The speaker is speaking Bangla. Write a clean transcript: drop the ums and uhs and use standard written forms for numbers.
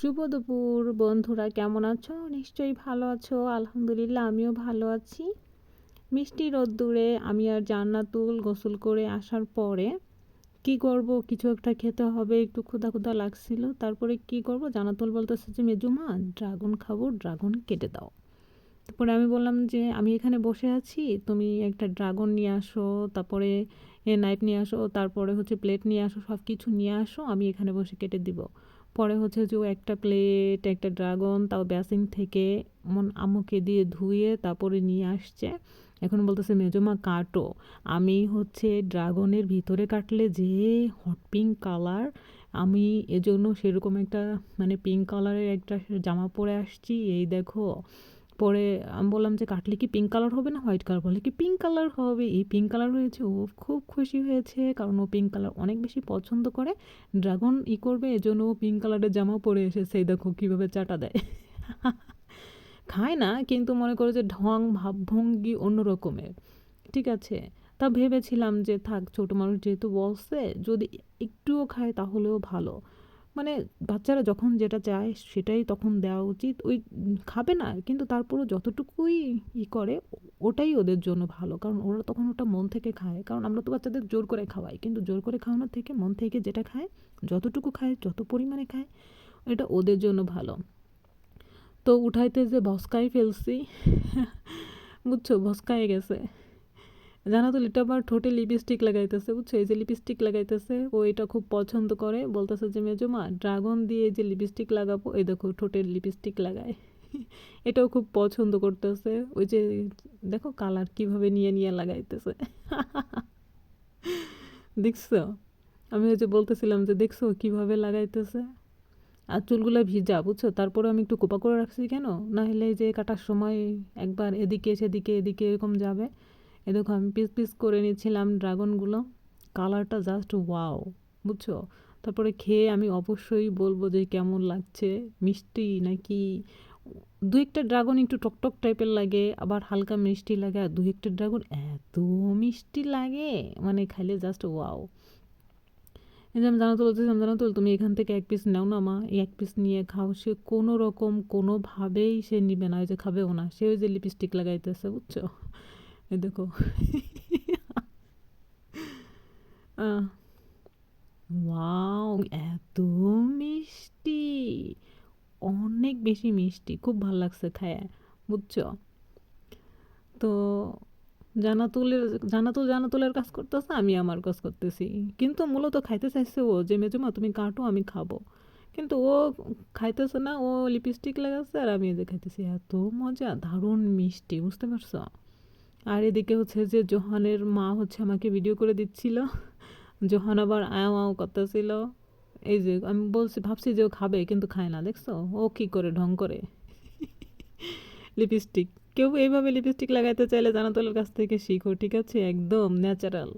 শুভ দুপুর বন্ধুরা, কেমন আছো? নিশ্চয়ই ভালো আছো। আলহামদুলিল্লাহ, আমিও ভালো আছি। মিষ্টি রোদ্দুরে আমি আর জান্নাতুল গোসল করে আসার পরে কি করব, কিছু একটা খেতে হবে, একটু ক্ষুধা ক্ষুধা লাগছিল। তারপরে কি করব, জান্নাতুল বলতেছে যে মেজুমা ড্রাগন খাবো, ড্রাগন কেটে দাও। তারপরে আমি বললাম যে আমি এখানে বসে আছি, তুমি একটা ড্রাগন নিয়ে আসো, তারপরে নাইফ নিয়ে আসো, তারপরে হচ্ছে প্লেট নিয়ে আসো, সব কিছু নিয়ে আসো, আমি এখানে বসে কেটে দিব। পরে হচ্ছে যে ও একটা প্লেট, একটা ড্রাগন, তাও বেসিন থেকে আম্মুকে দিয়ে ধুয়ে তারপরে নিয়ে আসছে। এখন বলতেছে মেজমা কাটো। আমি হচ্ছে ড্রাগনের ভিতরে কাটলে যে হট পিঙ্ক কালার, আমি এজন্য সেরকম একটা পিঙ্ক কালারের একটা জামা পরে আসছি, এই দেখো। পরে আমি বললাম যে কাটলে কি পিঙ্ক কালার হবে না হোয়াইট কালার? বলে কি পিঙ্ক কালার হবে। এই পিঙ্ক কালার হয়েছে, ও খুব খুশি হয়েছে, কারণ ও পিঙ্ক কালার অনেক বেশি পছন্দ করে। ড্রাগন করবে, এজন্য ও পিঙ্ক কালারের জামা পরে এসেছে, এই দেখো কীভাবে চাটা দেয়। খায় না, কিন্তু মনে করো যে ঢং ভাবভঙ্গি অন্য রকমের। ঠিক আছে, তা ভেবেছিলাম যে থাক, ছোটো মানুষ যেহেতু বলছে, যদি একটুও খায় তাহলেও ভালো। বাচ্চারা যখন যেটা চায় সেটাই তখন দেওয়া উচিত। ওই খাবে না, কিন্তু তারপরও যতটুকুই করে ওটাই ওদের জন্য ভালো, কারণ ওরা তখন ওটা মন থেকে খায়। কারণ আমরা তো বাচ্চাদের জোর করে খাওয়াই, কিন্তু জোর করে খাওয়ানোর থেকে মন থেকে যেটা খায়, যতটুকু খায়, যত পরিমাণে খায়, এটা ওদের জন্য ভালো। তো উঠাইতে যে ভস্কাই ফেলছি, বুঝছো, ভস্কায় গেছে। জানাতুল এটা আবার ঠোঁটে লিপস্টিক লাগাইতেছে, বুঝছো, এই যে লিপস্টিক লাগাইতেছে, ও এটা খুব পছন্দ করে। বলতেছে যে মেজমা ড্রাগন দিয়ে যে লিপস্টিক লাগাবো, এই দেখো ঠোঁটের লিপস্টিক লাগায়। এটাও খুব পছন্দ করতেছে। ওই যে দেখো কালার কিভাবে নিয়ে নিয়ে লাগাইতেছে। দেখছো, আমি ওই যে বলতেছিলাম যে দেখছো কিভাবে লাগাইতেছে। আর চুলগুলো ভিজা, বুঝছো, তারপরে আমি একটু কোপা করে রাখছি কেন, না হলে যে কাটার সময় একবার এদিকে সেদিকে এদিকে এরকম যাবে। এ দেখো আমি পিস পিস করে নিয়েছিলাম ড্রাগনগুলো। কালারটা জাস্ট ওয়াও, বুঝছো। তারপরে খেয়ে আমি অবশ্যই বলবো যে কেমন লাগছে, মিষ্টি নাকি। দু একটা ড্রাগন একটু টকটক টাইপের লাগে, আবার হালকা মিষ্টি লাগে, আর দু একটা ড্রাগন এত মিষ্টি লাগে, খাইলে জাস্ট ওয়াও। এই যে আমি জানাতুল বলতেছিলাম, জানাতুল তুমি এখান থেকে এক পিস নাও না মা, এই এক পিস নিয়ে খাও। সে কোনো রকম কোনোভাবেই সে নিবে না, ওই যে খাবেও না, সে ওই যে লিপস্টিক লাগাইতেছে, বুঝছো। এই দেখো। ওয়াও, এত মিষ্টি, অনেক বেশি মিষ্টি, খুব ভাল লাগছে খায়, বুঝছো। তো জানাতুলের জানাতুলের কাজ করতেছে, আমি আমার কাজ করতেছি। কিন্তু মূলত খাইতে চাইছে ও, যে মেজমা তুমি কাটো আমি খাবো। কিন্তু ও খাইতেছে না, ও লিপস্টিক লাগাচ্ছে, আর আমি এই যে খাইতেছি। এত মজা, দারুণ মিষ্টি, বুঝতে পারছো। আর এদিকে হচ্ছে যে জোহানের মা হচ্ছে আমাকে ভিডিও করে দিচ্ছিল। জোহান আবার আয়াও আও করতেছিল। এই যে আমি ভাবছি যে ও খাবে, কিন্তু খায় না, দেখছো ও কি করে ঢং করে। লিপস্টিক, কেউ এইভাবে লিপস্টিক লাগাইতে চাইলে জানাতলের কাছ থেকে শিখো, ঠিক আছে, একদম ন্যাচারাল।